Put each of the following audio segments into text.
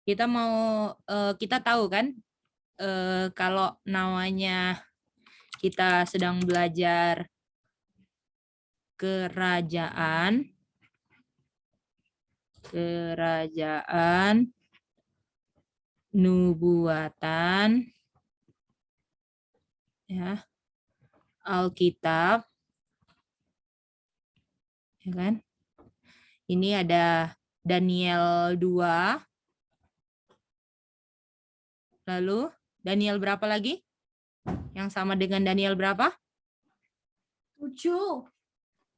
Kita kita tahu kan kalau namanya kita sedang belajar kerajaan nubuatan ya, Alkitab ya kan? Ini ada Daniel 2. Lalu Daniel berapa lagi? Yang sama dengan Daniel berapa? 7.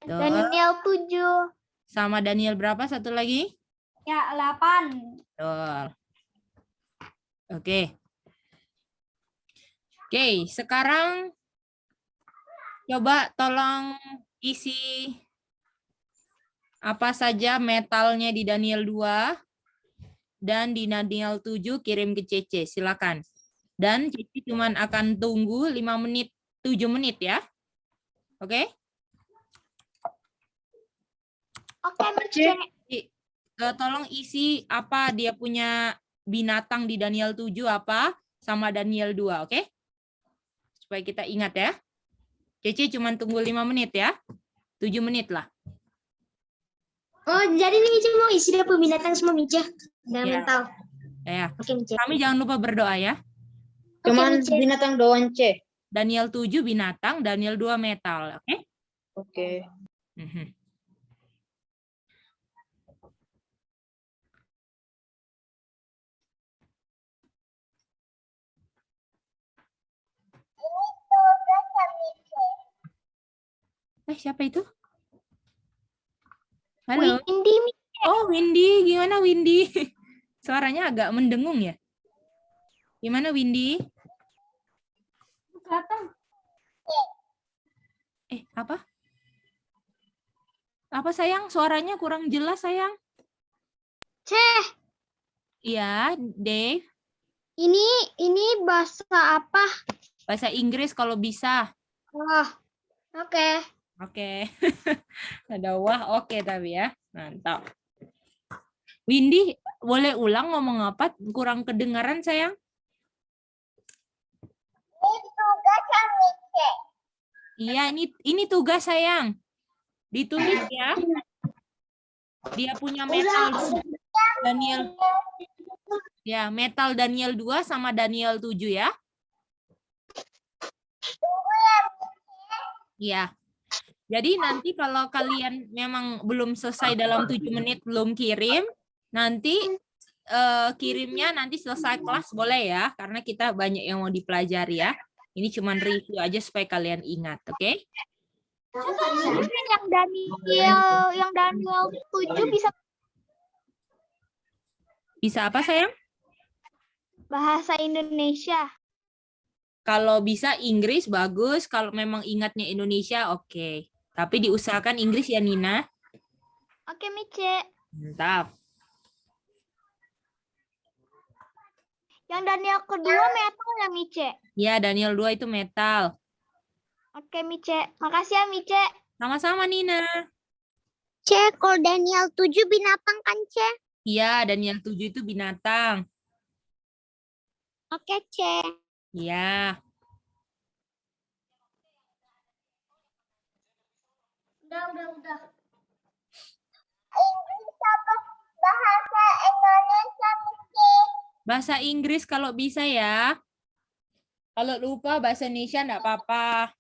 Daniel 7. Sama Daniel berapa satu lagi? Ya, 8. Betul. Oke. Oke, sekarang coba tolong isi apa saja metalnya di Daniel 2 dan di Daniel 7 kirim ke Cece, silakan. Dan Cece cuma akan tunggu 5 menit, 7 menit ya. Oke? Oke, Mice. Tolong isi apa dia punya binatang di Daniel 7 apa sama Daniel 2, oke? Supaya kita ingat ya. Cece cuma tunggu 5 menit ya. 7 menit lah. Oh, jadi nih Mice mau isi dia binatang semua Mice. Dan Ya. mental. Ya. Oke, Mice. Kami jangan lupa berdoa ya. Cuman Mice. binatang doang, C. Daniel 7 binatang, Daniel 2 metal, oke? Oke. Mhm. Siapa itu? Halo. Windy, Mice. Oh, Windy. Gimana Windy? Suaranya agak mendengung ya. Gimana Windy? Kelihatan. Apa? Apa sayang? Suaranya kurang jelas sayang. Ceh, Iya, Dave. ini bahasa apa? Bahasa Inggris kalau bisa. Oh, oke. Oke. Ada wah oke tapi ya. Mantap. Windy, boleh ulang ngomong apa? Kurang kedengaran sayang. Iya, ini tugas sayang. Ditulis ya. Dia punya metal Daniel. Ya, metal Daniel 2 sama Daniel 7 ya. Iya. Jadi nanti kalau kalian memang belum selesai dalam 7 menit belum kirim, nanti kirimnya nanti selesai kelas boleh ya, karena kita banyak yang mau dipelajari ya. Ini cuma review aja supaya kalian ingat, oke? Yang Daniel 7 Bisa apa sayang? bahasa Indonesia. Kalau bisa Inggris bagus, kalau memang ingatnya Indonesia oke. Tapi diusahakan Inggris ya Nina. Oke, Mice. Mantap. Yang Daniel kedua metal ya, Mice? Ya, Daniel 2 itu metal. Oke, Mice. Makasih ya, Mice. Sama-sama Nina. Cek, kalau Daniel 7 binatang kan, Cek? Iya, Daniel 7 itu binatang. Oke, Cek. Iya. Udah. Inggris apa bahasa Indonesia, Mice? Bahasa Inggris kalau bisa ya. Kalau lupa bahasa Indonesia enggak apa-apa.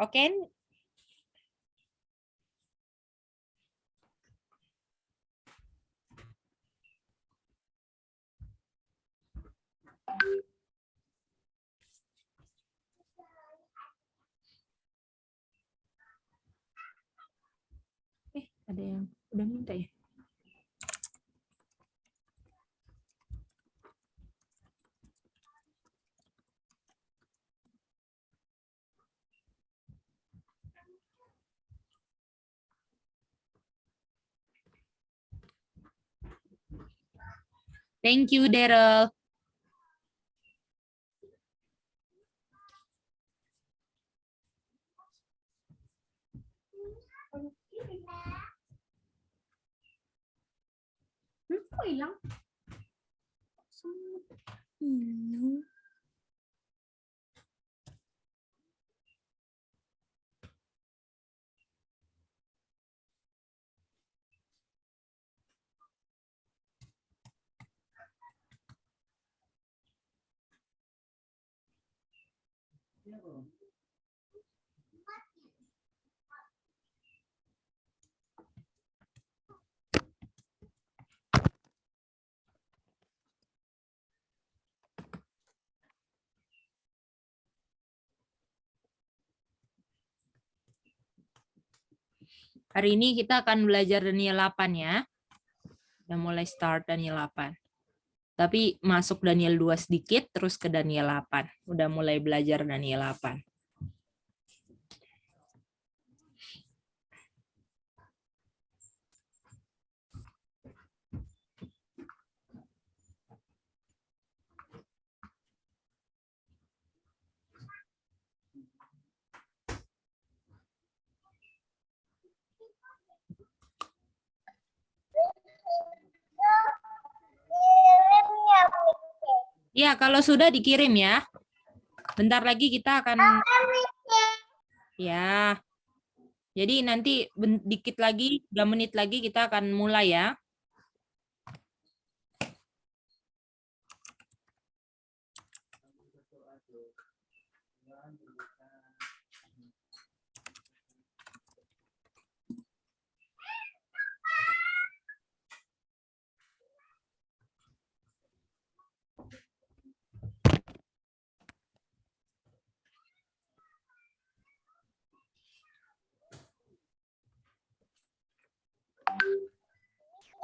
Oke? Ada yang udah minta ya? Thank you, Daryl. hilang? Hari ini kita akan belajar Daniel 8 ya. Udah mulai start Daniel 8. Tapi masuk Daniel 2 sedikit, terus ke Daniel 8. Udah mulai belajar Daniel 8. Ya, kalau sudah dikirim ya. Bentar lagi kita akan ya. Jadi nanti dikit lagi, 3 menit lagi kita akan mulai ya.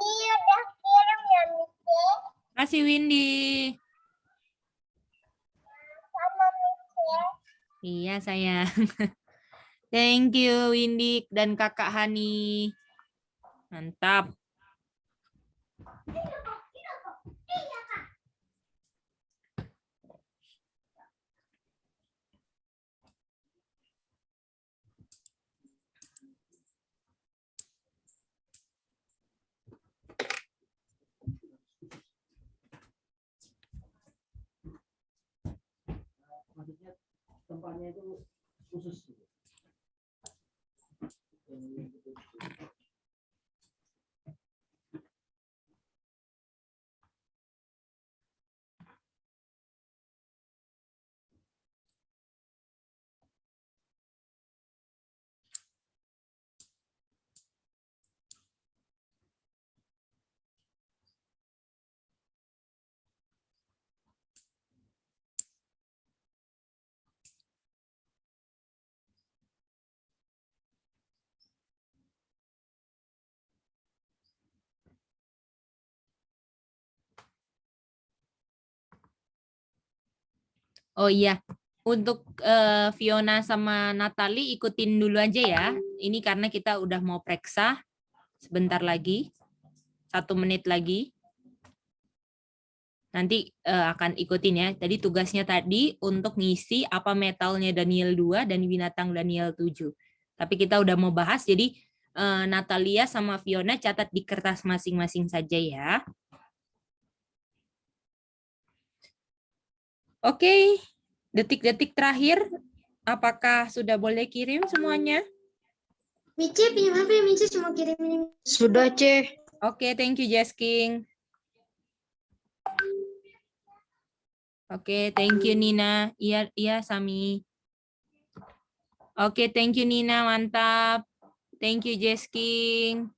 Ini udah kirim ya, Miki? Kasih Windy. Sama Miki. Iya, sayang. Thank you Windy dan Kakak Hani. Mantap. Maksudnya tempatnya itu khusus gitu. Oh iya, untuk Fiona sama Natali ikutin dulu aja ya. Ini karena kita udah mau periksa sebentar lagi, 1 menit lagi. Nanti akan ikutin ya. Tadi tugasnya tadi untuk ngisi apa metalnya Daniel 2 dan binatang Daniel 7. Tapi kita udah mau bahas, jadi Natalia sama Fiona catat di kertas masing-masing saja ya. Oke, detik-detik terakhir, apakah sudah boleh kirim semuanya? Mici, pinjam HP, Mici cuma kirim ini. Sudah, C. Oke, thank you Jasking. Oke, thank you Nina. Iya, iya Sami. Oke, thank you Nina, mantap. Thank you Jasking.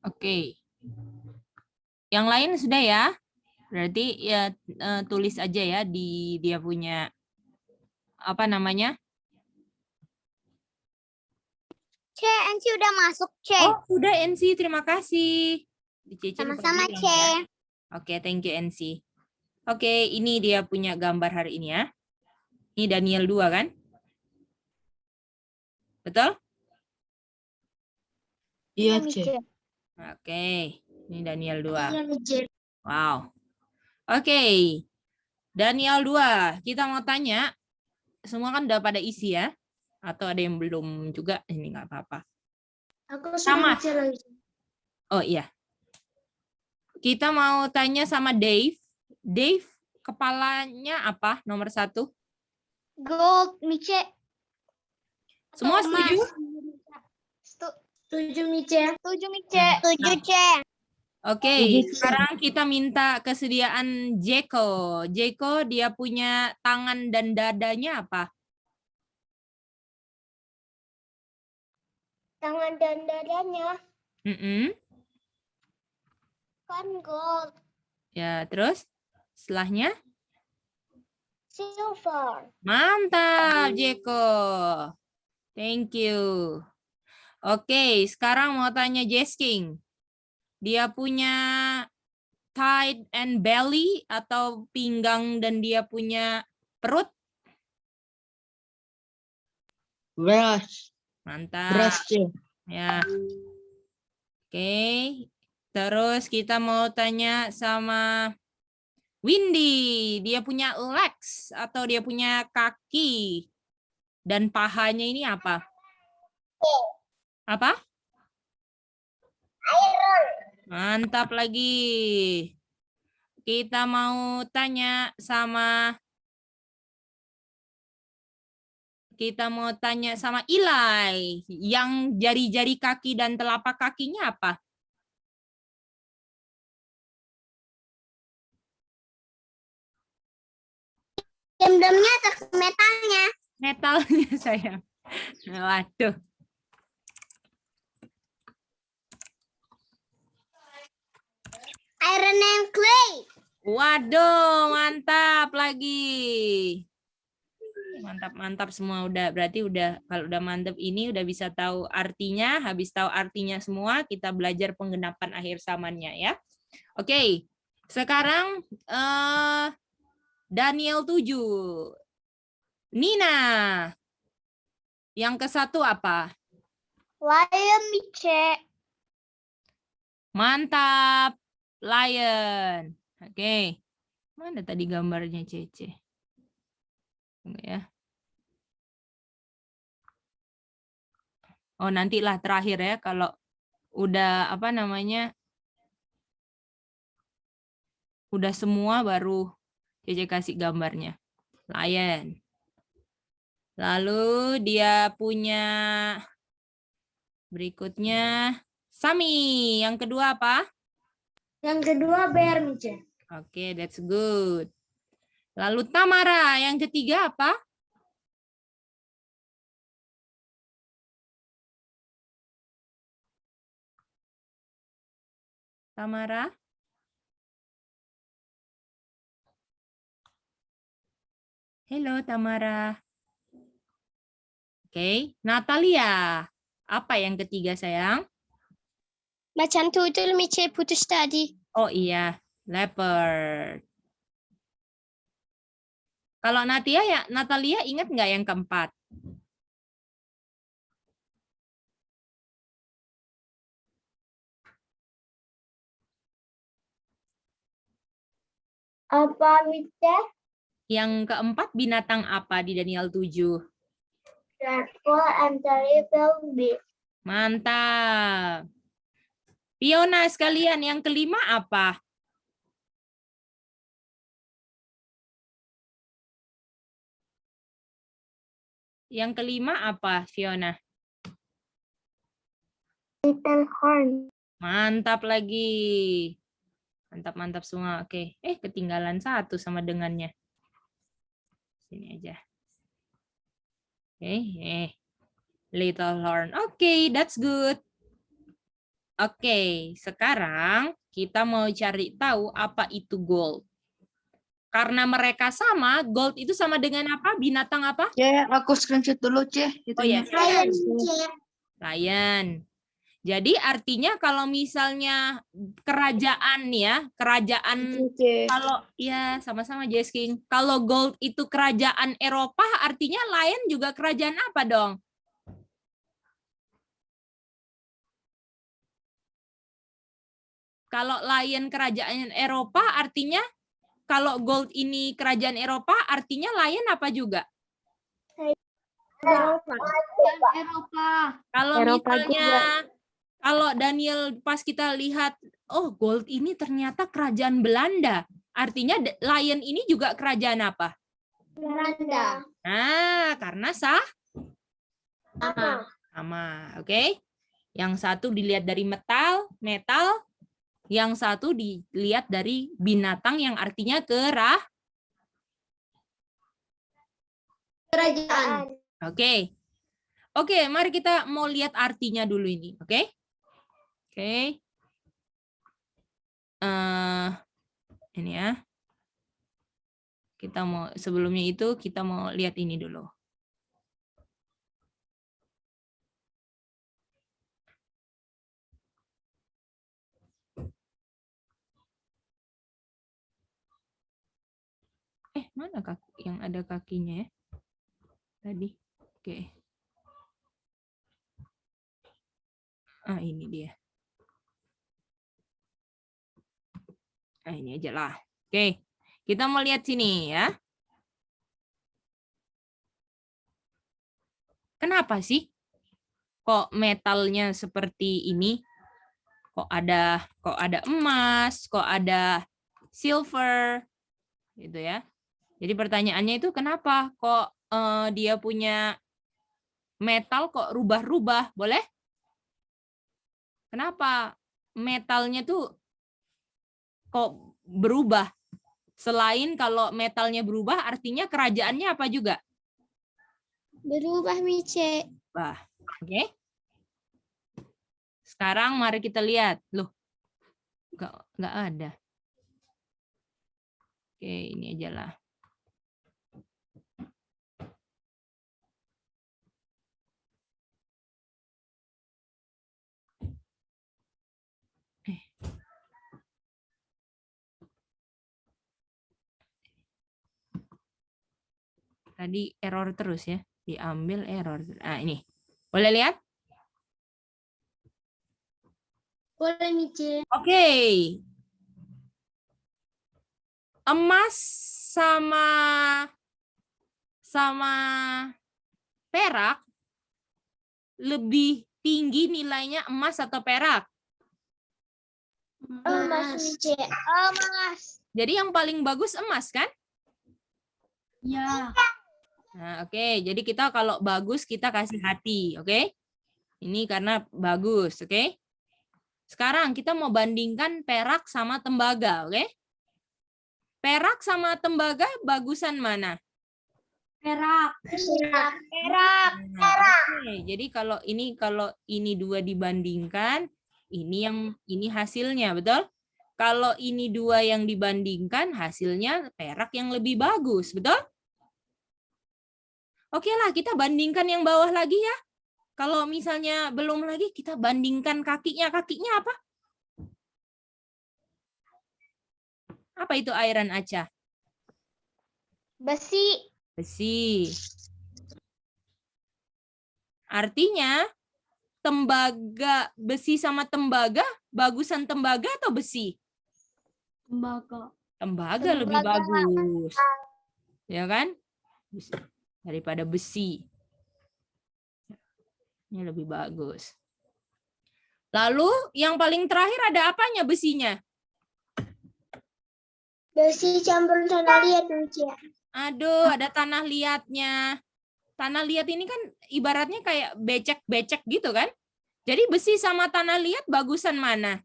Oke. Yang lain sudah ya? Berarti ya tulis aja ya di dia punya apa namanya? C, NC udah masuk, C. Oh, sudah NC, terima kasih. Di Cece lupa Sama-sama, bilang C. ya. Oke, thank you NC. Oke, ini dia punya gambar hari ini ya. Ini Daniel 2 kan? Betul? Iya, Mi, C. Oke, ini Daniel 2. Iya, Mi, C. Wow. Oke, Daniel 2. Kita mau tanya, semua kan udah pada isi ya? Atau ada yang belum juga? Ini nggak apa-apa. Aku sudah Sama. Mi, C lagi. Oh iya. Kita mau tanya sama Dave. Dave, kepalanya apa nomor 1? Gold, Mi, C. Semua Atau setuju? emas. Setuju, Mi, C. Setuju, Mi, C. Setuju, C. Oke, Setuju, C. sekarang kita minta kesediaan Jeko. Jeko, dia punya tangan dan dadanya apa? Tangan dan dadanya kan gold, Ya, terus setelahnya? silver. Mantap, Jeko. Thank you. Oke, sekarang mau tanya Jesking. Dia punya thigh and belly atau pinggang dan dia punya perut? Beras. Mantap. Beras, C. Ya. Oke. Terus kita mau tanya sama Windy. Dia punya legs atau dia punya kaki? Dan pahanya ini apa? Apa? Mantap lagi. Kita mau tanya sama Eli. Yang jari-jari kaki dan telapak kakinya apa? Dam-damnya atas metalnya. Metalnya sayang. Waduh. Iron and clay. Waduh, mantap lagi. Mantap semua udah. Berarti udah kalau udah mantap ini udah bisa tahu artinya, habis tahu artinya semua, kita belajar penggenapan akhir zamannya ya. Oke. Sekarang Daniel 7. Nina. Yang ke-1 apa? Lion, Mi, C. Mantap. Lion. Oke. Mana tadi gambarnya Cece? Tunggu ya. Oh, nantilah terakhir ya kalau udah apa namanya? Udah semua baru Cece kasih gambarnya. Lion. Lalu dia punya berikutnya Sami. Yang kedua apa? Yang kedua bear, Mi, C. Oke, that's good. Lalu Tamara. Yang ketiga apa? Tamara. Halo Tamara. Oke, Natalia. Apa yang ketiga sayang? Macan tutul, Mi, C, putus tadi. Oh iya, leopard. Kalau Natalia ingat nggak yang keempat? Apa, Mi, C? Yang keempat binatang apa di Daniel 7? Dreadful and terrible beast. Mantap. Fiona sekalian, yang kelima apa? Yang kelima apa, Fiona? Little horn. Mantap lagi. Mantap semua. Oke. Ketinggalan satu sama dengannya. Sini aja. Oke. Little horn. Oke, that's good. Oke, sekarang kita mau cari tahu apa itu gold. Karena mereka sama, gold itu sama dengan apa? Binatang apa? C, aku screenshot dulu, C. Oh ya, Lion, Mice. lion. Jadi artinya kalau misalnya kerajaan ya, kerajaan C. kalau ya sama-sama Jesking. Kalau gold itu kerajaan Eropa, artinya lion juga kerajaan apa dong? Kalau lion kerajaan Eropa, artinya kalau gold ini kerajaan Eropa, artinya lion apa juga? Eropa. Kalau Eropa misalnya, kalau Daniel pas kita lihat, oh gold ini ternyata kerajaan Belanda. Artinya lion ini juga kerajaan apa? Belanda. Nah, karena Sama. sama, oke? Yang satu dilihat dari metal, yang satu dilihat dari binatang yang artinya Kerajaan. Oke. Oke, mari kita mau lihat artinya dulu ini, oke? Oke. Ini ya. Kita mau sebelumnya itu kita mau lihat ini dulu. Mana kaki yang ada kakinya ya? Tadi. Oke. Ah, ini dia. Nah, ini aja lah. Oke. Kita mau lihat sini ya. Kenapa sih kok metalnya seperti ini? Kok ada emas, kok ada silver gitu ya. Jadi pertanyaannya itu kenapa kok dia punya metal kok rubah-rubah? Boleh? Kenapa metalnya tuh kok berubah? Selain kalau metalnya berubah, artinya kerajaannya apa juga? Berubah, Mice. Bah, oke. Sekarang mari kita lihat. Loh, nggak ada. Oke, ini aja lah. Tadi error terus ya. Diambil error. Nah, ini. Boleh lihat? Boleh, Mice. Oke. Emas sama perak lebih tinggi nilainya emas atau perak? Emas, Mice. Emas. Jadi yang paling bagus emas kan? Ya. Nah, oke. Jadi kita kalau bagus kita kasih hati, oke? Ini karena bagus, oke? Sekarang kita mau bandingkan perak sama tembaga, oke? Perak sama tembaga bagusan mana? Perak. Nah, oke. Jadi kalau ini dua dibandingkan, ini hasilnya, betul? Kalau ini dua yang dibandingkan, hasilnya perak yang lebih bagus, betul? Oke lah, kita bandingkan yang bawah lagi ya. Kalau misalnya belum lagi, kita bandingkan kakinya. Kakinya apa? Apa itu iron, Aca? Besi. Besi. Artinya, tembaga, besi sama tembaga, bagusan tembaga atau besi? Tembaga. Tembaga lebih bagus. Ya kan? Daripada besi. Ini lebih bagus. Lalu yang paling terakhir ada apanya besinya? Besi campur tanah liat, Mice. Aduh, ada tanah liatnya. Tanah liat ini kan ibaratnya kayak becek-becek gitu kan? Jadi besi sama tanah liat bagusan mana?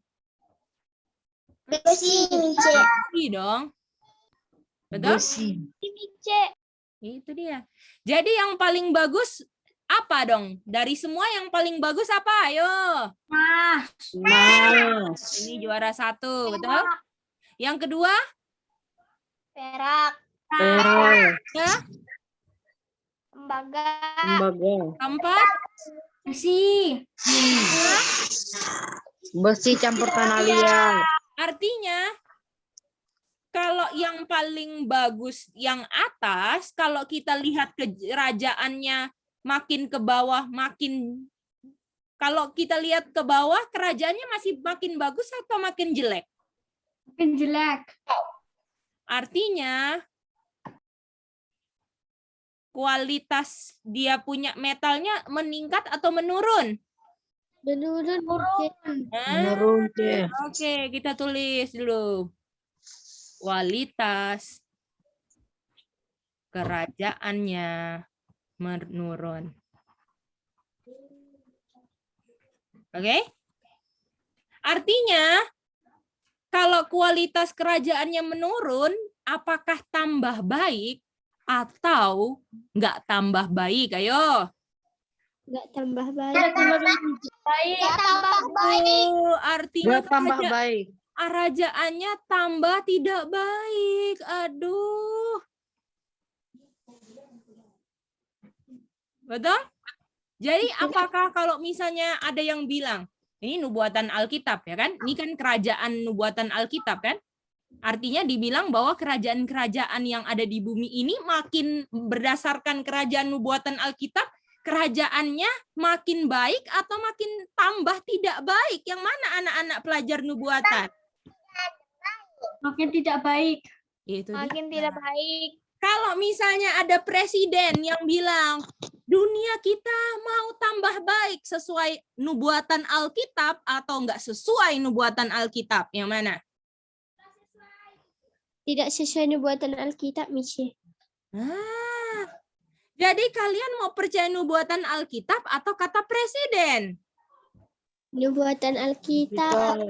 Besi, Mice. Besi dong. Betul? Besi. Mice. Itu dia. Jadi yang paling bagus Apa dong? Dari semua yang paling bagus apa? Ayo. Ini juara 1, betul? Yang kedua? Perak. Ya. Tembaga. Keempat? Besi campur tanah liat. Artinya, kalau yang paling bagus yang atas, kalau kita lihat kerajaannya makin ke bawah, kalau kita lihat ke bawah, kerajaannya masih makin bagus atau makin jelek? Makin jelek. Artinya, kualitas dia punya metalnya meningkat atau menurun? Menurun. Menurun, Ceh. Oke, kita tulis dulu. Kualitas kerajaannya menurun. Oke? Artinya, kalau kualitas kerajaannya menurun, apakah tambah baik atau nggak tambah baik? Ayo. Nggak tambah baik. Nggak tambah baik. Oh, artinya Gak tambah baik. kerajaannya tambah tidak baik. Aduh. Betul? Jadi apakah kalau misalnya ada yang bilang, ini nubuatan Alkitab ya kan? Ini kan kerajaan nubuatan Alkitab kan? Artinya dibilang bahwa kerajaan-kerajaan yang ada di bumi ini makin berdasarkan kerajaan nubuatan Alkitab, kerajaannya makin baik atau makin tambah tidak baik? Yang mana anak-anak pelajar nubuatan? Makin tidak baik. Itu Makin dia. tidak baik. Kalau misalnya ada presiden yang bilang, dunia kita mau tambah baik sesuai nubuatan Alkitab atau enggak sesuai nubuatan Alkitab? Yang mana? Tidak sesuai nubuatan Alkitab, Michi. Jadi kalian mau percaya nubuatan Alkitab atau kata presiden? Nubuatan Alkitab.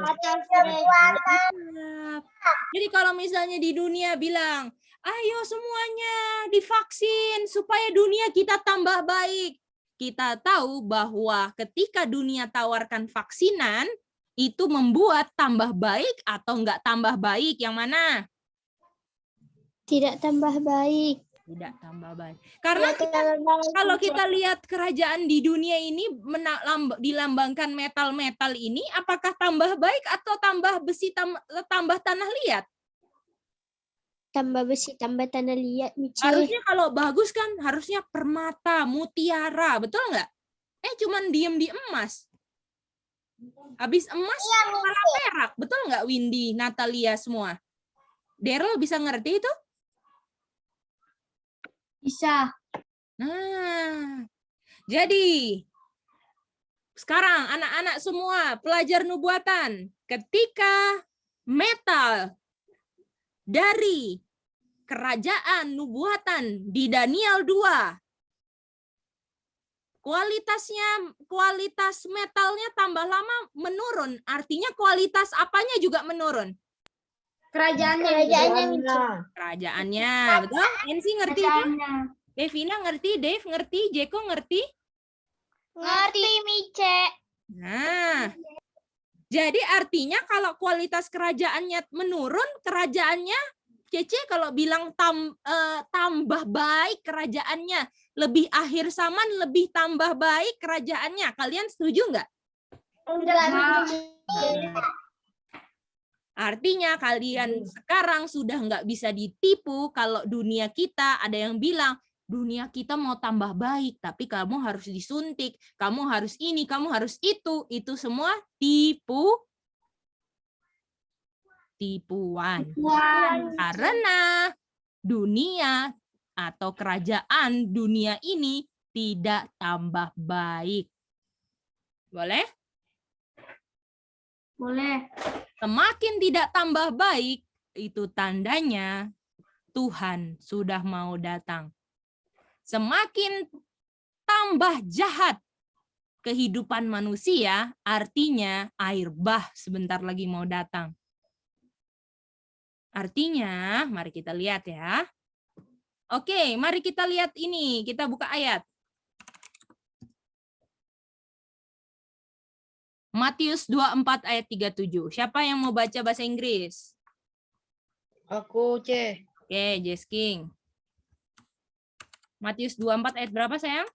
Jadi kalau misalnya di dunia bilang, ayo semuanya divaksin supaya dunia kita tambah baik. Kita tahu bahwa ketika dunia tawarkan vaksinan, itu membuat tambah baik atau enggak tambah baik? Yang mana? Tidak tambah baik. Tidak tambah baik. Karena kalau kita lihat kerajaan di dunia ini dilambangkan metal-metal ini, apakah tambah baik atau tambah besi, tambah tanah liat? Tambah besi, tambah tanah liat, Michi. Harusnya kalau bagus kan harusnya permata, mutiara, betul nggak? Cuman diem di emas. Habis emas malah perak, betul nggak Windy, Natalia semua? Daryl bisa ngerti itu? Bisa. Nah, jadi sekarang anak-anak semua pelajar nubuatan, ketika metal dari kerajaan nubuatan di Daniel 2, kualitas metalnya tambah lama menurun, artinya kualitas apanya juga menurun? Kerajaannya, betul? Ensi ngerti itu? Devina ngerti? Dave ngerti? Jeko ngerti? Ngerti, Mice. Nah, jadi artinya kalau kualitas kerajaannya menurun, kerajaannya, Cece kalau bilang tambah baik kerajaannya, lebih akhir zaman, lebih tambah baik kerajaannya. Kalian setuju nggak? Enggak. Artinya kalian sekarang sudah nggak bisa ditipu kalau dunia kita ada yang bilang, dunia kita mau tambah baik, tapi kamu harus disuntik, kamu harus ini, kamu harus itu semua tipuan. Karena dunia atau kerajaan dunia ini tidak tambah baik. Boleh? Boleh. Semakin tidak tambah baik, itu tandanya Tuhan sudah mau datang. Semakin tambah jahat kehidupan manusia, artinya air bah sebentar lagi mau datang. Artinya, mari kita lihat ya. Oke, mari kita lihat ini. Kita buka ayat. Matius 24 ayat 37. Siapa yang mau baca bahasa Inggris? Aku, C. Oke, Jess King. Matius 24 ayat berapa, sayang?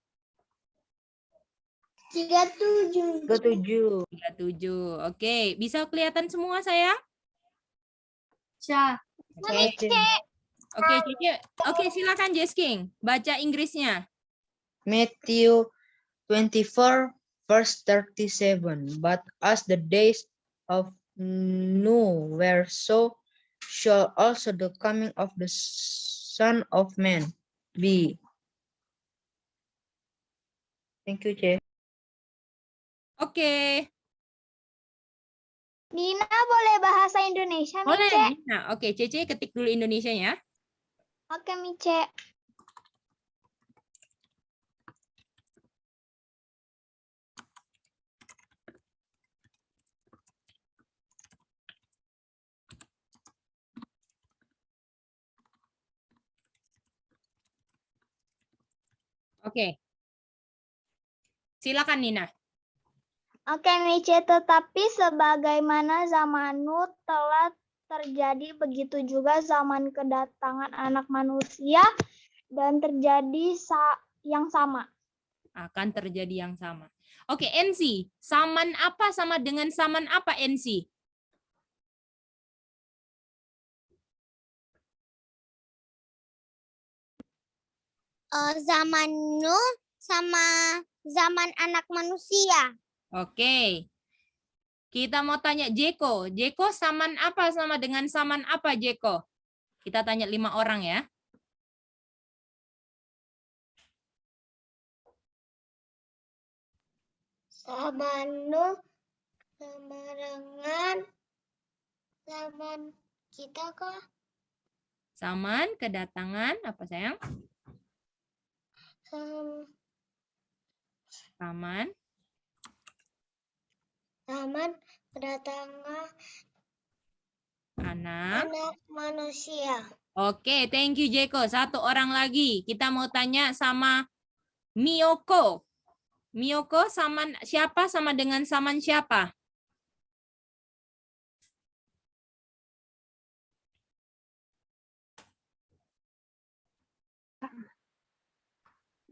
37. 37. 37. Oke, bisa kelihatan semua, sayang? Bisa. Oke. Oke, Cici. Oke, silakan Jess King. Baca Inggrisnya. Matthew 24, verse 37. But as the days of Noah were, so shall also the coming of the Son of Man be. Thank you, C. Oke. Nina boleh bahasa Indonesia, Boleh. Mice? Nah, oke, Cici ketik dulu Indonesianya. Oke, Mice. Oke. Silakan Nina. Oke, Mice, tetapi sebagaimana zaman Nuh telah terjadi, begitu juga zaman kedatangan Anak Manusia dan terjadi yang sama. Akan terjadi yang sama. Oke, NC. Saman apa sama dengan saman apa, NC? Zaman Nuh sama zaman Anak Manusia. Oke. Kita mau tanya Jeko. Jeko, saman apa sama dengan saman apa, Jeko? Kita tanya 5 orang ya. Zaman Nuh sama dengan zaman kita kah? Saman, kedatangan, apa sayang? Saman. Zaman kedatangan Anak. Anak Manusia. Oke, thank you Jeko. 1 orang lagi. Kita mau tanya sama Miyoko. Miyoko, saman siapa sama dengan saman siapa?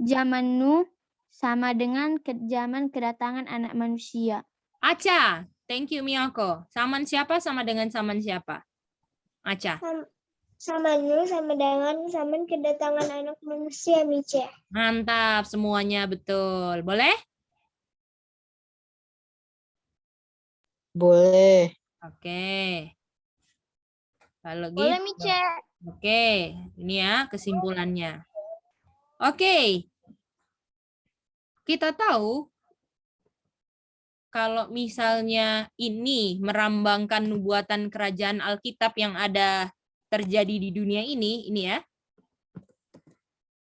Zaman Nuh sama dengan zaman kedatangan Anak Manusia. Aca. Thank you Miyoko. Saman siapa sama dengan saman siapa? Aca. Zaman Nuh sama dengan zaman kedatangan Anak Manusia, Mice. Mantap, semuanya betul. Boleh? Boleh. Oke. Kalau Boleh, gitu. Mice. Oke, ini ya kesimpulannya. Oke. Kita tahu kalau misalnya ini merambangkan nubuatan kerajaan Alkitab yang ada terjadi di dunia ini ya.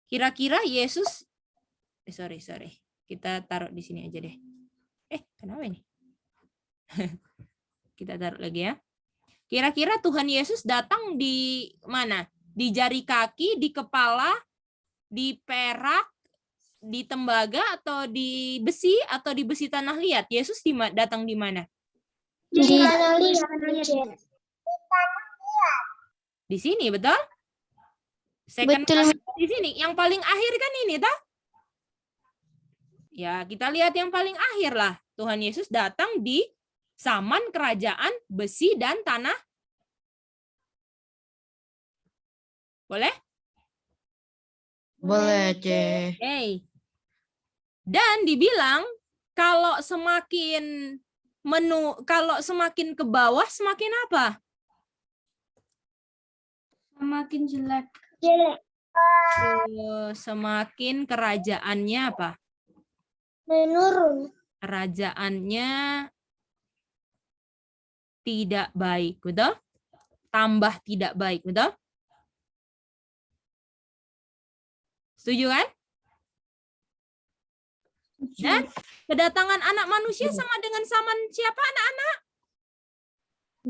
Kira-kira Yesus sorry. Kita taruh di sini aja deh. Kenapa ini? Kita taruh lagi ya. Kira-kira Tuhan Yesus datang di mana? Di jari kaki, di kepala, di perak, di tembaga, atau di besi, atau di besi tanah liat? Yesus datang di mana? Di tanah liat, Mice. Di sini, betul? Second Betul. di sini. Yang paling akhir kan ini, toh? Ya, kita lihat yang paling akhir lah. Tuhan Yesus datang di zaman kerajaan besi dan tanah. Boleh? Boleh, C. Oke. Dan dibilang kalau semakin ke bawah semakin apa? Semakin jelek. Jelek. Semakin kerajaannya apa? Menurun. Kerajaannya tidak baik, betul? Tambah tidak baik, betul? Setuju kan? Dan kedatangan Anak Manusia sama dengan zaman siapa anak-anak?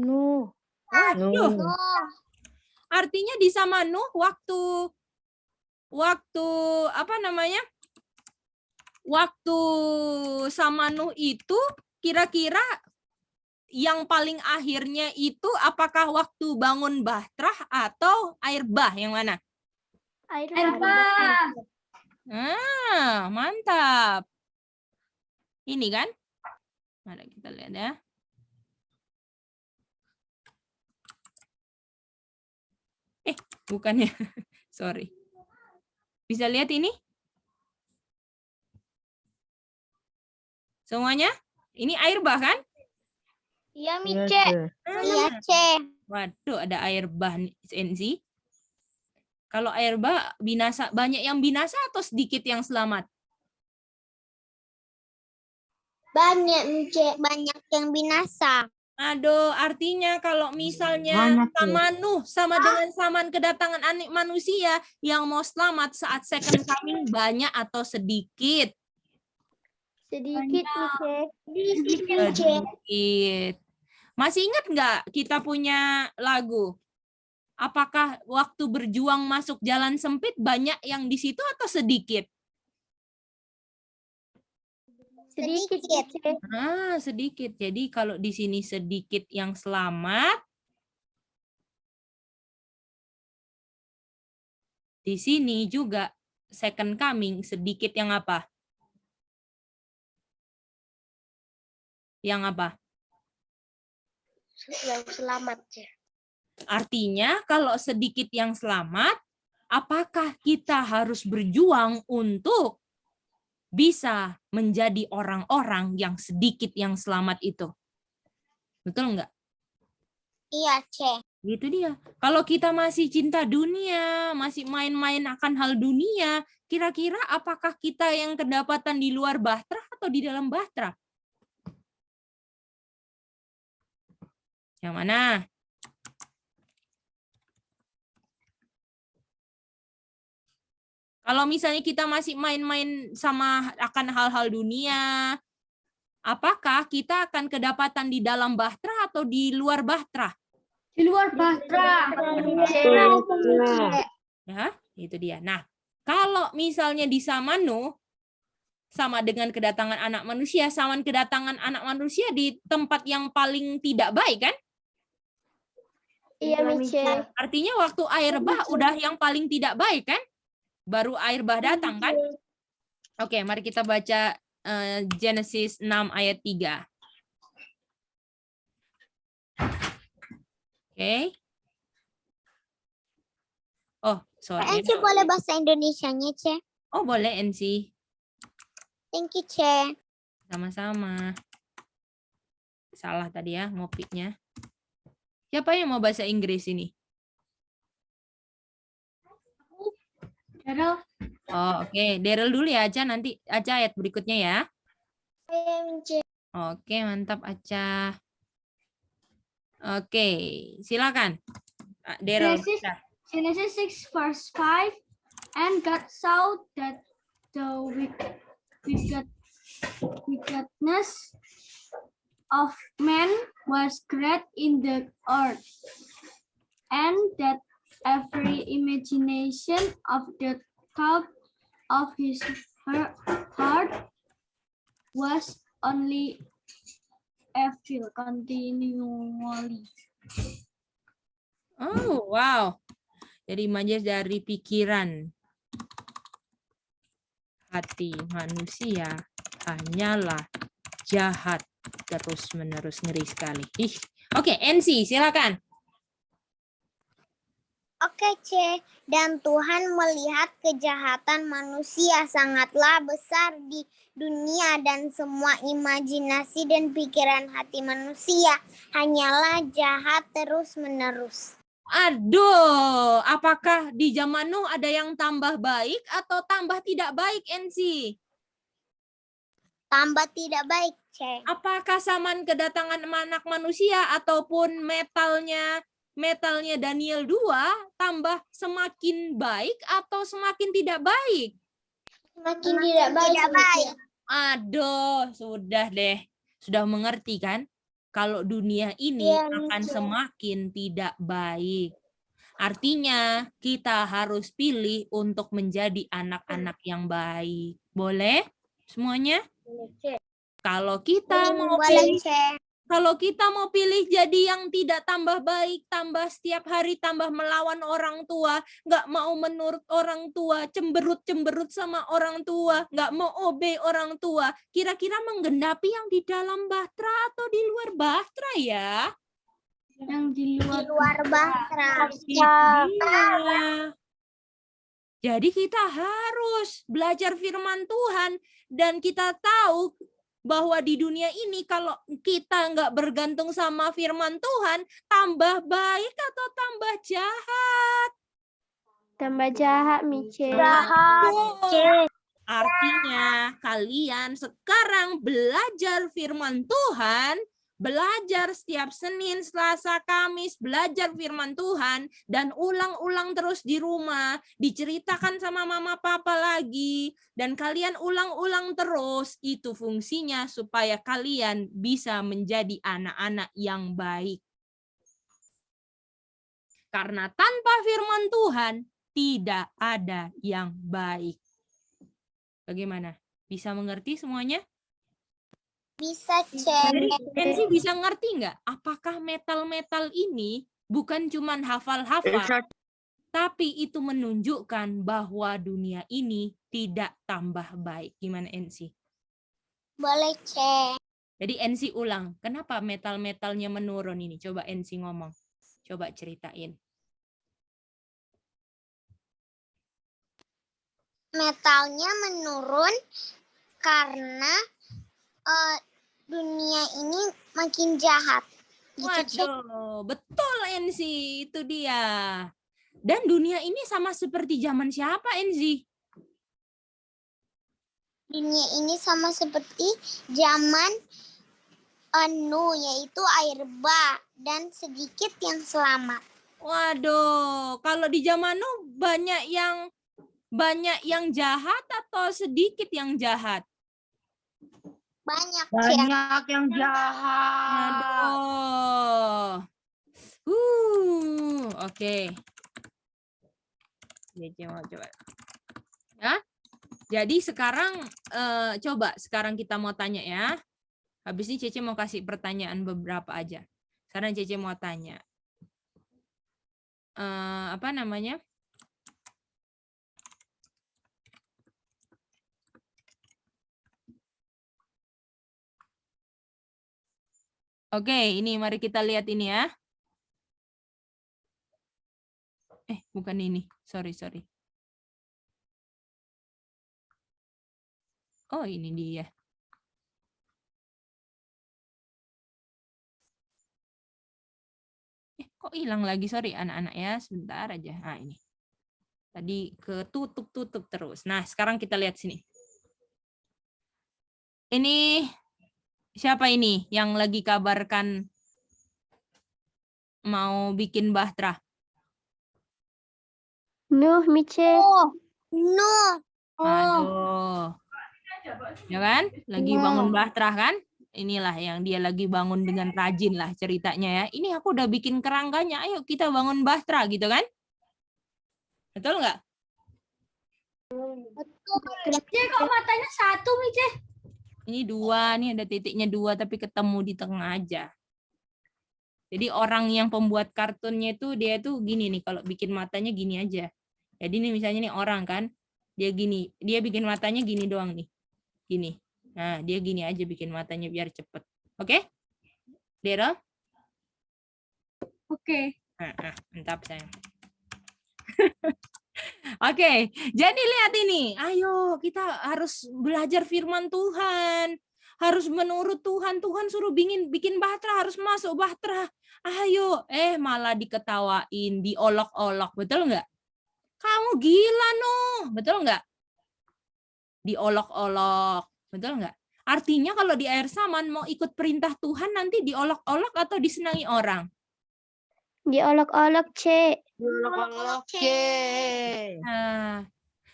Nuh. Nuh. Oh, Artinya di zaman Nuh waktu apa namanya? Waktu sama Nuh itu kira-kira yang paling akhirnya itu apakah waktu bangun Bahtrah atau air bah? Yang mana? Air bah. Ah, mantap. Ini kan? Mari kita lihat ya. Bukannya. Sorry. Bisa lihat ini? Semuanya? Ini air bah kan? Iya, Yes, Mice. sir. Iya, Ce. Waduh, ada air bah NC. Kalau air bah binasa, banyak yang binasa atau sedikit yang selamat? Banyak, Mice. Banyak yang binasa. Aduh, artinya kalau misalnya Banyak, ya. sama Nuh sama dengan zaman kedatangan anak manusia yang mau selamat saat second coming banyak atau sedikit? sedikit, Mice. Sedikit, Mice. Sedikit. Masih ingat nggak kita punya lagu? Apakah waktu berjuang masuk jalan sempit banyak yang di situ atau sedikit? Sedikit, Sedikit. Mice. Sedikit. Jadi kalau di sini sedikit yang selamat, di sini juga second coming sedikit yang apa? Yang apa? Yang selamat, Ce. Artinya kalau sedikit yang selamat, apakah kita harus berjuang untuk bisa menjadi orang-orang yang sedikit yang selamat itu? Betul nggak? Iya, Ce. Gitu dia. Kalau kita masih cinta dunia, masih main-main akan hal dunia, kira-kira apakah kita yang kedapatan di luar Bahtrah atau di dalam Bahtrah? Yang mana? Kalau misalnya kita masih main-main sama akan hal-hal dunia, apakah kita akan kedapatan di dalam Bahtrah atau di luar Bahtrah? Di luar Bahtrah. Ya, itu dia. Nah, kalau misalnya di Samanu sama dengan kedatangan anak manusia, sama kedatangan anak manusia di tempat yang paling tidak baik kan? Iya, Mice. Artinya waktu air bah udah yang paling tidak baik kan? Baru air bah datang kan? Oke, mari kita baca Genesis 6 ayat 3. Oke. Oh, sorry. Ce, boleh bahasa Indonesianya, Ce? Oh, boleh NC. Thank you, Ce. Sama-sama. Salah tadi ya ngopinya. Siapa yang mau bahasa Inggris ini? Daryl. Oh, oke. Daryl dulu ya, Aca. Nanti Aca ayat berikutnya ya. Mice. Oke, mantap Aca. Oke, silakan. Daryl. Genesis 6 verse 5, and God saw that the wickedness of man was great in the earth, and that every imagination of the thought of his heart was only evil continually. Oh, wow. Jadi majas dari pikiran hati manusia hanyalah jahat terus-menerus, ngeri sekali. Oke, NC, silakan. Oke, Ce. Dan Tuhan melihat kejahatan manusia sangatlah besar di dunia dan semua imajinasi dan pikiran hati manusia hanyalah jahat terus-menerus. Aduh, apakah di zaman Nuh ada yang tambah baik atau tambah tidak baik, NC? Tambah tidak baik, Ce. Apakah zaman kedatangan anak manusia ataupun metalnya Daniel 2 tambah semakin baik atau semakin tidak baik? Semakin tidak baik. Aduh, sudah deh. Sudah mengerti kan? Kalau dunia ini akan semakin tidak baik. Artinya kita harus pilih untuk menjadi anak-anak yang baik. Boleh semuanya? Kalau kita mau Boleh, pilih, kalau kita mau pilih jadi yang tidak tambah baik, tambah setiap hari tambah melawan orang tua, nggak mau menurut orang tua, cemberut-cemberut sama orang tua, nggak mau obey orang tua, kira-kira menggenapi yang di dalam Bahtera atau di luar Bahtera ya? Yang di luar. Bahtera. Itu dia. Jadi kita harus belajar firman Tuhan dan kita tahu bahwa di dunia ini kalau kita nggak bergantung sama firman Tuhan, tambah baik atau tambah jahat? Tambah jahat, Mice. Betul. Artinya kalian sekarang belajar firman Tuhan, belajar setiap Senin, Selasa, Kamis, belajar firman Tuhan, dan ulang-ulang terus di rumah, diceritakan sama mama papa lagi, dan kalian ulang-ulang terus, itu fungsinya supaya kalian bisa menjadi anak-anak yang baik. Karena tanpa firman Tuhan, tidak ada yang baik. Bagaimana? Bisa mengerti semuanya? Bisa, Ensi bisa ngerti nggak? Apakah metal-metal ini bukan cuman hafal-hafal, tapi itu menunjukkan bahwa dunia ini tidak tambah baik. Gimana Ensi? Boleh, Cek. Jadi Ensi ulang, kenapa metal-metalnya menurun ini? Coba Ensi ngomong. Coba ceritain. Metalnya menurun karena dunia ini makin jahat. Gitu, Cek. Waduh, betul Ensi, itu dia. Dan dunia ini sama seperti zaman siapa Ensi? Dunia ini sama seperti zaman Nuh, yaitu air bah dan sedikit yang selamat. Waduh, kalau di zaman Nuh banyak yang jahat atau sedikit yang jahat? Banyak, Cek. Banyak yang jahat. Aduh. Oke. Cece mau coba. Ya. Jadi sekarang sekarang kita mau tanya ya. Habis ini Cece mau kasih pertanyaan beberapa aja. Sekarang Cece mau tanya. Apa namanya? Oke, ini mari kita lihat ini ya. Bukan ini. Sorry. Oh, ini dia. Kok hilang lagi? Sorry, anak-anak ya. Sebentar aja. Nah, ini. Tadi ketutup terus. Nah, sekarang kita lihat sini. Ini siapa ini yang lagi kabarkan mau bikin Bahtera? Nuh, Mice. Nuh. Aduh. Ya kan? Lagi bangun Bahtera kan? Inilah yang dia lagi bangun dengan rajin lah ceritanya ya. Ini aku udah bikin kerangganya. Ayo kita bangun Bahtera gitu kan? Betul nggak? Mice kok matanya satu, Mice? Ini dua, nih ada titiknya dua tapi ketemu di tengah aja. Jadi orang yang pembuat kartunnya itu dia tuh gini nih, kalau bikin matanya gini aja. Jadi nih misalnya nih orang kan, dia gini, dia bikin matanya gini doang nih. Gini. Nah, dia gini aja bikin matanya biar cepet. Oke? Dera? Oke. Mantap sayang. Oke, jadi lihat ini. Ayo, kita harus belajar firman Tuhan. Harus menurut Tuhan. Tuhan suruh bikin Bahtera, harus masuk Bahtera. Ayo, malah diketawain, diolok-olok. Betul nggak? Kamu gila, Nuh. Betul nggak? Diolok-olok. Betul nggak? Artinya kalau di air Saman mau ikut perintah Tuhan nanti diolok-olok atau disenangi orang? Diolok-olok, Cek. Nah,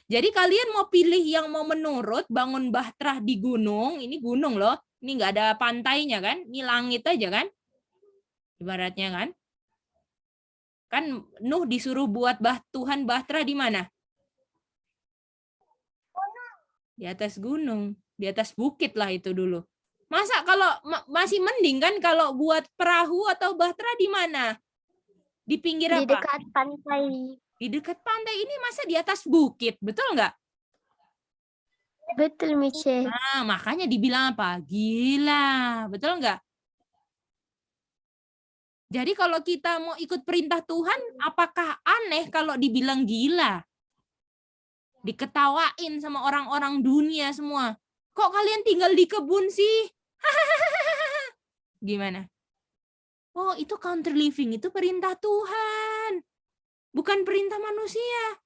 jadi kalian mau pilih yang mau menurut bangun Bahtera di gunung, ini gunung loh, ini nggak ada pantainya kan, ini langit aja kan, ibaratnya kan. Kan Nuh disuruh buat Tuhan Bahtera di mana? Di atas gunung, di atas bukit lah itu dulu. Masa kalau masih mending kan kalau buat perahu atau bahtera di mana? Di pinggir Di apa? dekat pantai. Di dekat pantai ini masa di atas bukit, betul nggak? Betul, Mice. Nah, makanya dibilang apa? Gila, betul nggak? Jadi kalau kita mau ikut perintah Tuhan, apakah aneh kalau dibilang gila? Diketawain sama orang-orang dunia semua. Kok kalian tinggal di kebun sih? Gimana? Oh, itu country living, itu perintah Tuhan. Bukan perintah manusia.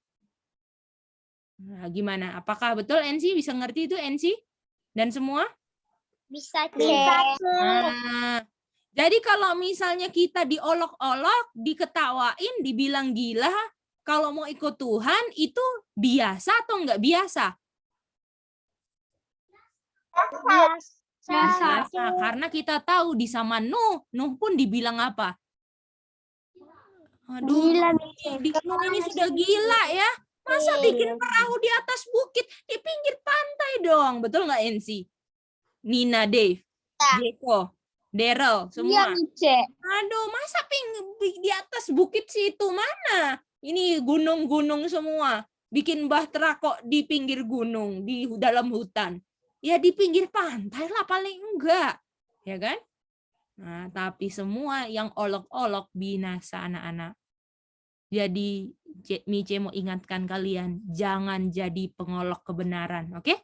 Nah, gimana? Apakah betul NC bisa ngerti itu NC? Dan semua? Bisa, Bisa, Cek. Nah, jadi kalau misalnya kita diolok-olok, diketawain, dibilang gila, kalau mau ikut Tuhan itu biasa atau enggak biasa? Biasa. Biasa, karena kita tahu di zaman Nuh pun dibilang apa? Aduh, Gila, Mice. Nuh ini sudah gila ya. Masa bikin perahu di atas bukit, di pinggir pantai dong. Betul nggak NC? Nina, Dave, Jeko, Daryl, semua. Aduh, masa di atas bukit sih itu mana? Ini gunung-gunung semua. Bikin bahtera kok di pinggir gunung, di dalam hutan. Ya di pinggir pantai lah paling enggak. Ya kan? Nah, tapi semua yang olok-olok binasa anak-anak. Jadi Mice mau ingatkan kalian, jangan jadi pengolok kebenaran, oke?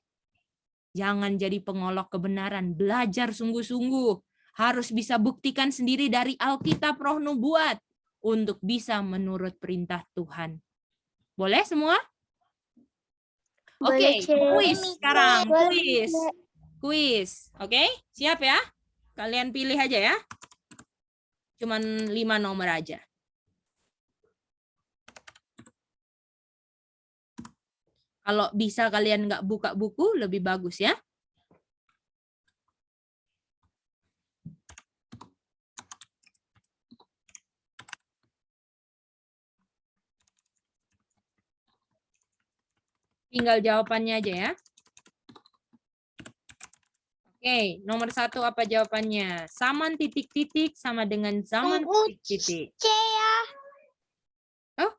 Jangan jadi pengolok kebenaran, belajar sungguh-sungguh. Harus bisa buktikan sendiri dari Alkitab Roh Nubuat untuk bisa menurut perintah Tuhan. Boleh semua? Oke, Boleh, Cek. kuis sekarang, Boleh, kuis. Oke, siap ya? Kalian pilih aja ya. Cuman 5 nomor aja. Kalau bisa kalian nggak buka buku, lebih bagus ya. Tinggal jawabannya aja ya. Oke, nomor 1 apa jawabannya? Saman titik-titik sama dengan zaman titik-titik. C ya. Oh,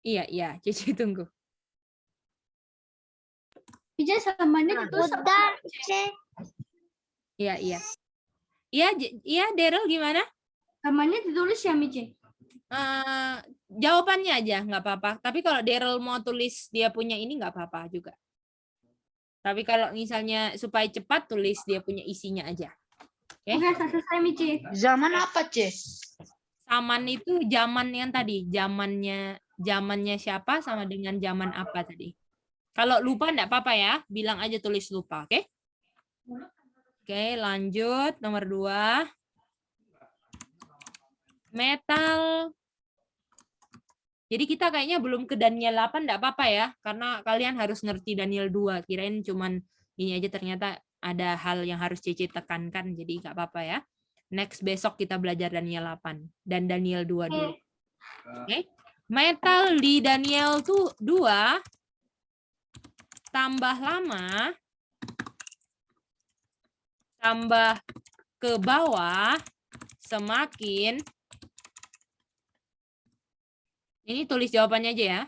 iya, Cici tunggu. Mice samanya ditulis apa? Udah, C. Iya. Iya, Daryl gimana? Samanya ditulis ya, Mice? Jawabannya aja nggak apa-apa. Tapi kalau Daryl mau tulis dia punya ini nggak apa-apa juga. Tapi kalau misalnya supaya cepat tulis dia punya isinya aja. Oke. Oke, selesai, Mice. Zaman apa, Ce? Saman itu zaman yang tadi, zamannya siapa sama dengan zaman apa tadi. Kalau lupa enggak apa-apa ya, bilang aja tulis lupa, oke? Oke, lanjut nomor 2. Metal. Jadi kita kayaknya belum ke Daniel 8, enggak apa-apa ya, karena kalian harus ngerti Daniel 2. Kirain cuman ini aja, ternyata ada hal yang harus Cici tekankan, jadi enggak apa-apa ya. Next besok kita belajar Daniel 8 dan Daniel 2 dulu. Oke. Metal di Daniel 2 tambah lama, tambah ke bawah, semakin. Ini tulis jawabannya aja ya.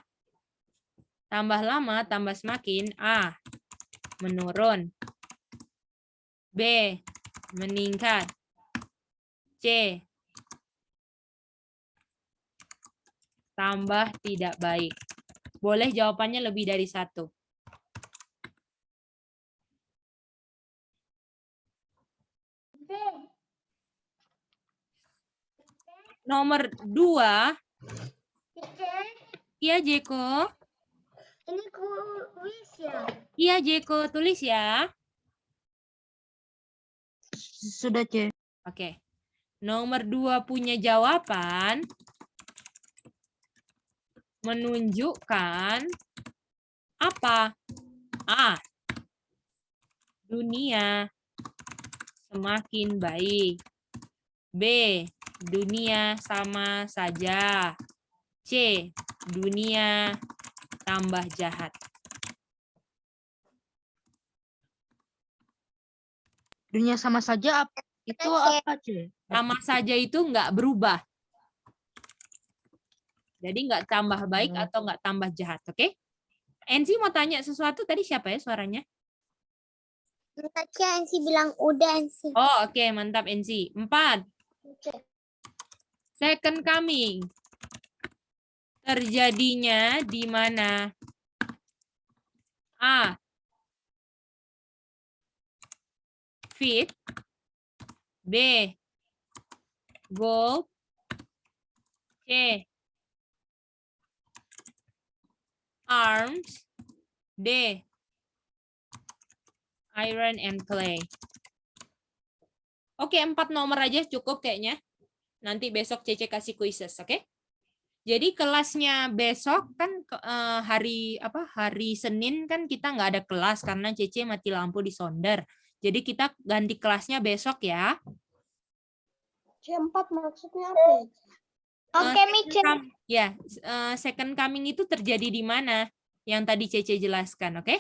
Tambah lama, tambah semakin. A, menurun. B, meningkat. C, tambah tidak baik. Boleh jawabannya lebih dari 1. Nomor 2. Iya, Jeko. Ini kuis ya. Iya, Jeko. Tulis ya. Sudah, Ce. Oke. Nomor 2 punya jawaban menunjukkan apa? A, dunia semakin baik. B, dunia sama saja. C, dunia tambah jahat. Dunia sama saja itu apa, C? Sama saja itu nggak berubah. Jadi nggak tambah baik Hmm. atau nggak tambah jahat, oke? Enzi mau tanya sesuatu tadi siapa ya suaranya? Tadi Ensi bilang udah Ensi. Oh, oke, mantap Enzi. 4. Second coming. Terjadinya di mana? A. Feet. B. Gold. C. Arms. D. Iron and clay. Oke, 4 nomor aja cukup kayaknya. Nanti besok Cece kasih quizzes, oke? Jadi kelasnya besok kan hari Senin kan kita nggak ada kelas karena Cece mati lampu di Sonder. Jadi kita ganti kelasnya besok ya. C4 maksudnya apa? Oke, Mice. Ya, second coming itu terjadi di mana? Yang tadi Cece jelaskan, oke?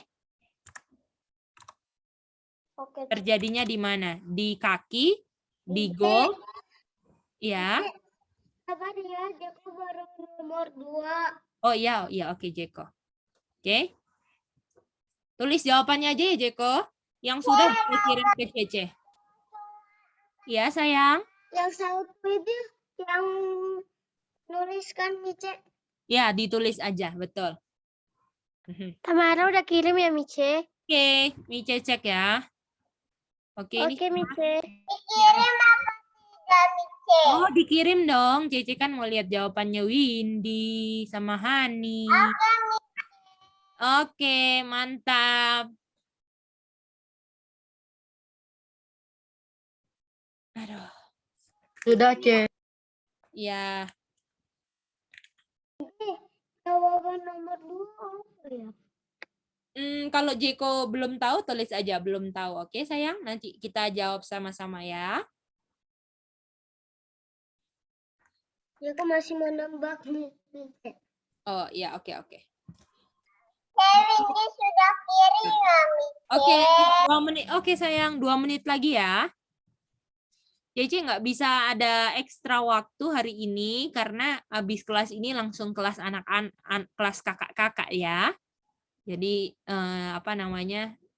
Oke. Terjadinya di mana? Di kaki, di goal, ya. Sabar ya, Jeko baru nomor 2. Oh iya, oke Jeko. Oke. Tulis jawabannya aja ya Jeko. Yang sudah dikirim ke Cece. Ya sayang. Yang satu itu yang nuliskan Mice. Ya ditulis aja, betul. Tamara udah kirim ya Mice? Oke, Mice cek ya. Oke, ini. Mice. Dikirim apa tidak Mice? Oh, dikirim dong. Cece kan mau lihat jawabannya Windy sama Hani. Oke, mantap. Aduh. Sudah, C. Ya. Jawaban nomor 2 ya? Kalau Jeko belum tahu, tulis aja belum tahu. Oke, sayang. Nanti kita jawab sama-sama ya. Jeko masih menembak Mice. Oh, iya, oke. Windy sudah kirim ya Mice? Oke, 2 menit. Oke, sayang, 2 menit lagi ya. Cece nggak bisa ada ekstra waktu hari ini karena habis kelas ini langsung kelas kelas kakak-kakak ya. Jadi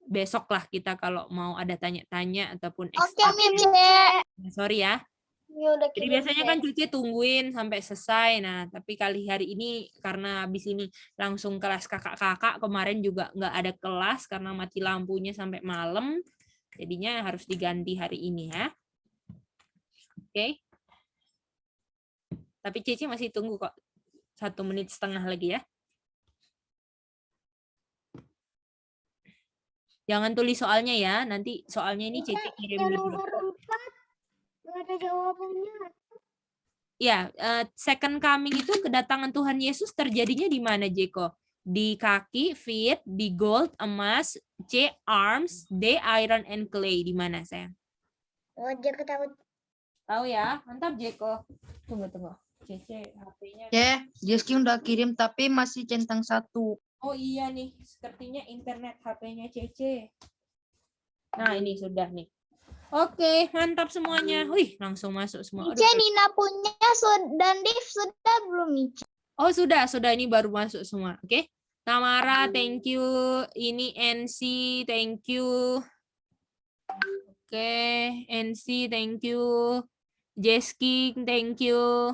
besok lah kita kalau mau ada tanya-tanya ataupun Oke ekstra. Mice. Sorry ya. Ya udah Jadi kirim, biasanya kan Cece tungguin sampai selesai. Nah, tapi kali hari ini karena habis ini langsung kelas kakak-kakak, kemarin juga nggak ada kelas karena mati lampunya sampai malam. Jadinya harus diganti hari ini ya. Oke. Tapi Cece masih tunggu kok. 1 menit setengah lagi ya. Jangan tulis soalnya ya. Nanti soalnya ini Cece kirim Yang di grup. nomor 4 nggak ada jawabannya. Ya, second coming itu kedatangan Tuhan Yesus terjadinya di mana, Jeko? Di kaki, feet, di gold, emas, C, arms, D, iron and clay. Di mana, sayang? Oh, Jeko tahu. Tahu ya? Mantap, Jeko. Tunggu. Cece, HP-nya. C, Jeski udah kirim tapi masih centang 1. Oh iya nih, sepertinya internet HP-nya Cece. Nah, ini sudah nih. Oke, mantap semuanya. Wih, langsung masuk semua. Mice, Nina punya dan Dev sudah belum Mice? Oh, sudah. Ini baru masuk semua. Oke. Tamara, thank you. Ini NC, thank you. Oke, NC, thank you. Jeski, thank you.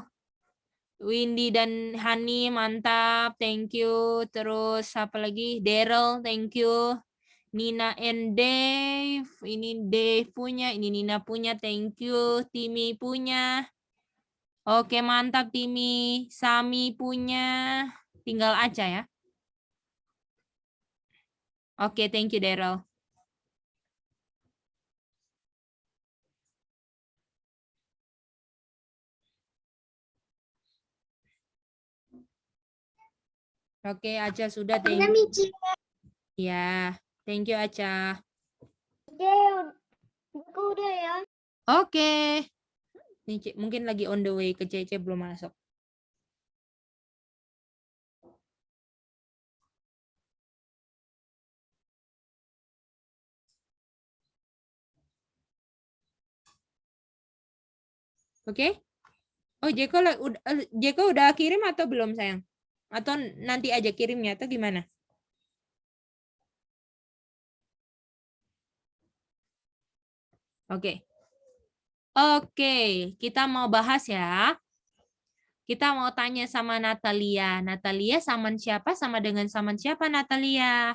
Windy dan Hani, mantap. Thank you. Terus apa lagi? Daryl, thank you. Nina and Dave. Ini Dave punya, ini Nina punya. Thank you. Timmy punya. Oke, mantap Timmy. Sami punya. Tinggal aja ya. Oke, thank you Daryl. Oke, Aca sudah. Thank you. Mice. Ya, thank you Aca. Jeko udah ya. Oke. Ini mungkin lagi on the way ke Cece belum masuk. Oke? Oh, Jeko udah kirim atau belum, sayang? Atau nanti aja kirimnya atau gimana? Oke. Oke, kita mau bahas ya. Kita mau tanya sama Natalia. Natalia, saman siapa sama dengan saman siapa, Natalia?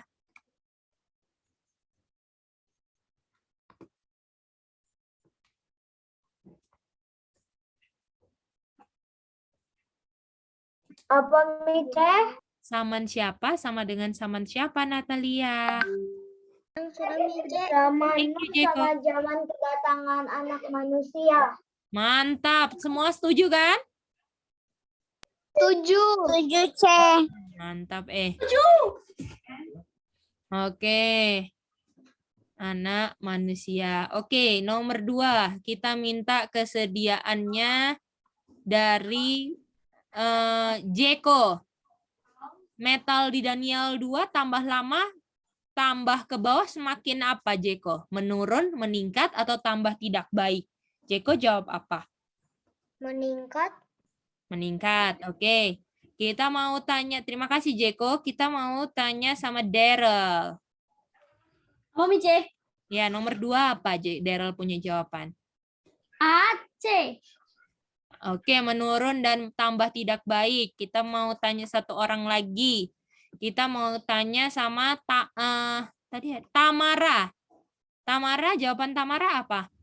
Apa Mice? Saman siapa sama dengan saman siapa, Natalia? Sudah Mice. Zaman Thank you, Jeko. sama zaman kedatangan anak manusia. Mantap. Semua setuju kan? Setuju. Setuju, C. Mantap, Oke. Anak manusia. Oke, nomor 2. Kita minta kesediaannya dari Jeko. Metal di Daniel 2 tambah lama, tambah ke bawah semakin apa, Jeko? Menurun, meningkat, atau tambah tidak baik? Jeko jawab apa? Meningkat. Meningkat, oke. Kita mau tanya, terima kasih Jeko. Kita mau tanya sama Daryl. Oh, Mice. Ya, nomor 2 apa, Daryl punya jawaban? A, C. Oke, menurun dan tambah tidak baik. Kita mau tanya satu orang lagi. Kita mau tanya sama Tamara. Tamara, jawaban Tamara apa?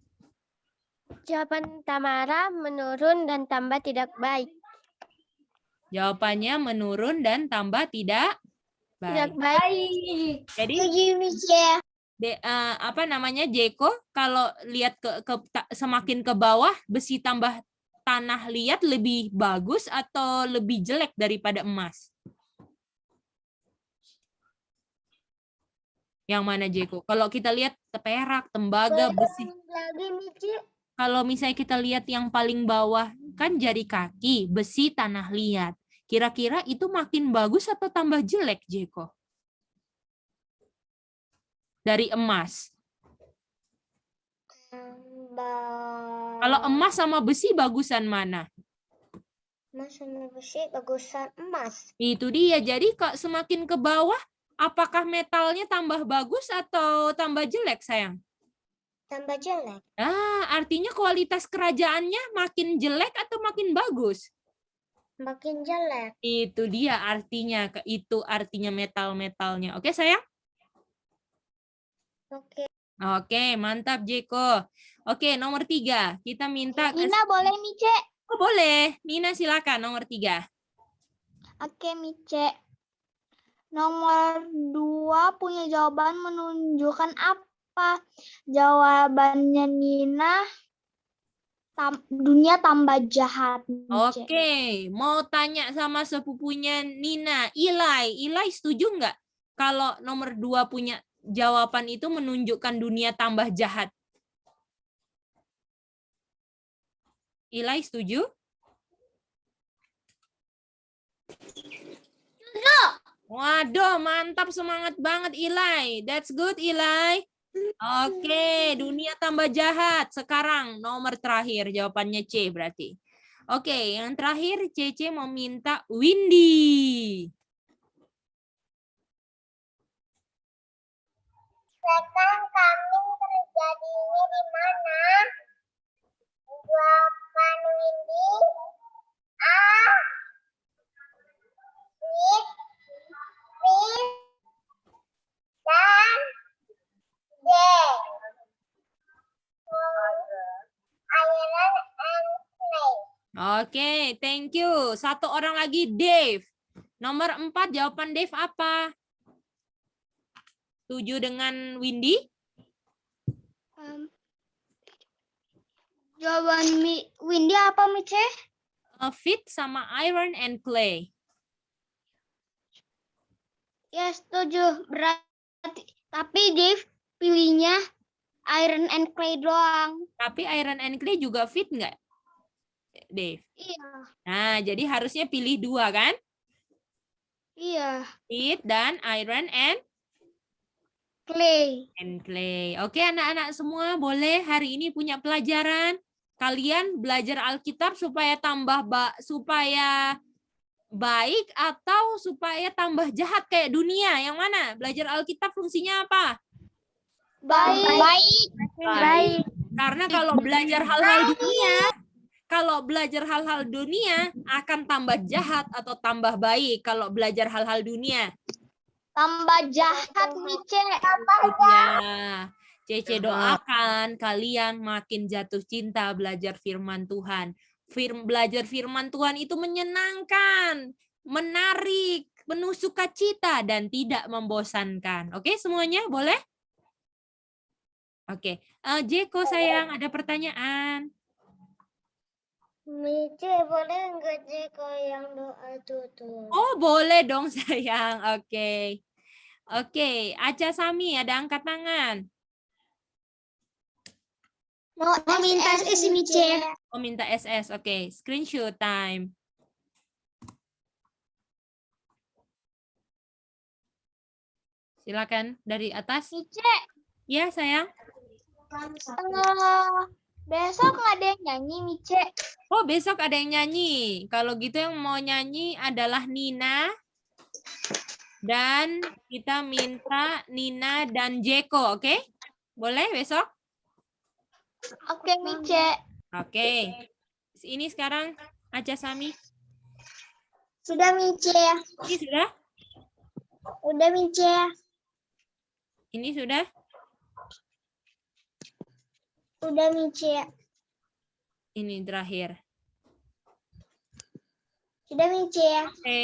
Jawaban Tamara menurun dan tambah tidak baik. Jawabannya menurun dan tambah tidak Tidak baik. Baik. Jadi Setuju, Mice. Jeko kalau lihat semakin ke bawah besi tambah tanah liat lebih bagus atau lebih jelek daripada emas? Yang mana, Jeko? Kalau kita lihat perak, tembaga, besi. Lagi, Mice. Kalau misalnya kita lihat yang paling bawah, kan jari kaki, besi, tanah liat. Kira-kira itu makin bagus atau tambah jelek, Jeko? Dari emas. Kalau emas sama besi bagusan mana? Emas sama besi bagusan emas. Itu dia. Jadi kok semakin ke bawah, apakah metalnya tambah bagus atau tambah jelek, sayang? Tambah jelek. Artinya kualitas kerajaannya makin jelek atau makin bagus? Makin jelek. Itu dia artinya. Itu artinya metal-metalnya. Oke, sayang? Oke. Oke, mantap, Jeko. Oke, nomor 3. Kita minta... Nina boleh, Mice? Oh, boleh. Nina, silakan. Nomor 3. Oke, Mice. Nomor 2 punya jawaban menunjukkan apa? Jawabannya Nina, dunia tambah jahat, Mice. Oke, mau tanya sama sepupunya Nina. Ilai setuju nggak? Kalau nomor 2 punya jawaban itu menunjukkan dunia tambah jahat. Ilai setuju? Waduh, mantap, semangat banget Ilai. That's good, Ilai. Oke, dunia tambah jahat. Sekarang nomor terakhir, jawabannya C berarti. Oke, yang terakhir Cece mau minta Windy. Sekarang kambing terjadinya di mana? Jawaban Windy A. With, dan D. Iron and clay. Oke, thank you. Satu orang lagi, Dave. Nomor 4, jawaban Dave apa? Setuju dengan Windy? Jawaban Windy apa, Mice? Fit sama iron and clay. Ya, setuju. Berarti, tapi Dave pilihnya iron and clay doang. Tapi iron and clay juga fit nggak, Dave? Iya. Nah, jadi harusnya pilih 2 kan? Iya. Fit dan iron and Clay. clay. Oke, anak-anak semua boleh hari ini punya pelajaran. Kalian belajar Alkitab supaya supaya baik atau supaya tambah jahat kayak dunia? Yang mana? Belajar Alkitab fungsinya apa? Baik. Baik. Karena kalau belajar hal-hal dunia akan tambah jahat atau tambah baik kalau belajar hal-hal dunia. Tambah jahat, Mice. Ya. Cece doakan kalian makin jatuh cinta belajar firman Tuhan. Belajar firman Tuhan itu menyenangkan, menarik, penuh sukacita dan tidak membosankan. Oke, semuanya boleh? Oke, Jeko sayang ada pertanyaan. Mice, boleh nggak Jeko yang doa tutup? Oh, boleh dong sayang. Oke. Oke, Aca Sami ada angkat tangan. Mau minta SS, Mice. Oh, minta SS. Oke, screenshot time. Silakan dari atas. Mice, Ya, sayang. besok nggak ada yang nyanyi, Mice. Oh, besok ada yang nyanyi. Kalau gitu yang mau nyanyi adalah Nina. Dan kita minta Nina dan Jeko, oke? Boleh besok? Oke, Mice. Oke. Ini sekarang Aca Sami. Sudah, Mice. Ini sudah? Udah, Mice. Ini sudah? Udah, Mice. Ini terakhir. Sudah, Mice. Oke.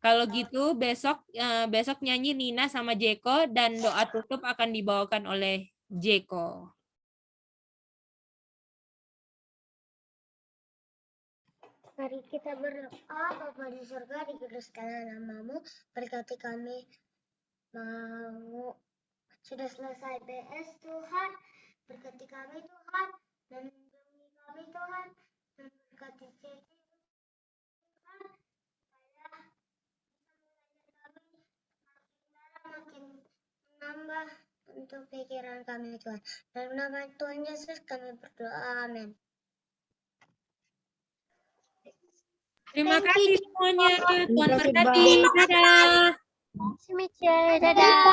Kalau gitu besok nyanyi Nina sama Jeko dan doa tutup akan dibawakan oleh Jeko. Mari kita berdoa, Bapa di surga, dikuduskanlah namamu, berkati kami mau sudah selesai PS Tuhan, berkati kami Tuhan, dan lindungi kami Tuhan, dan berkati Cici Tuhan, supaya kami makin menambah untuk pikiran kami Tuhan. Dalam nama Tuhan Yesus kami berdoa, amin. Terima kasih semuanya. Tuhan Terima kasih, berkati. Dadah. Dadah.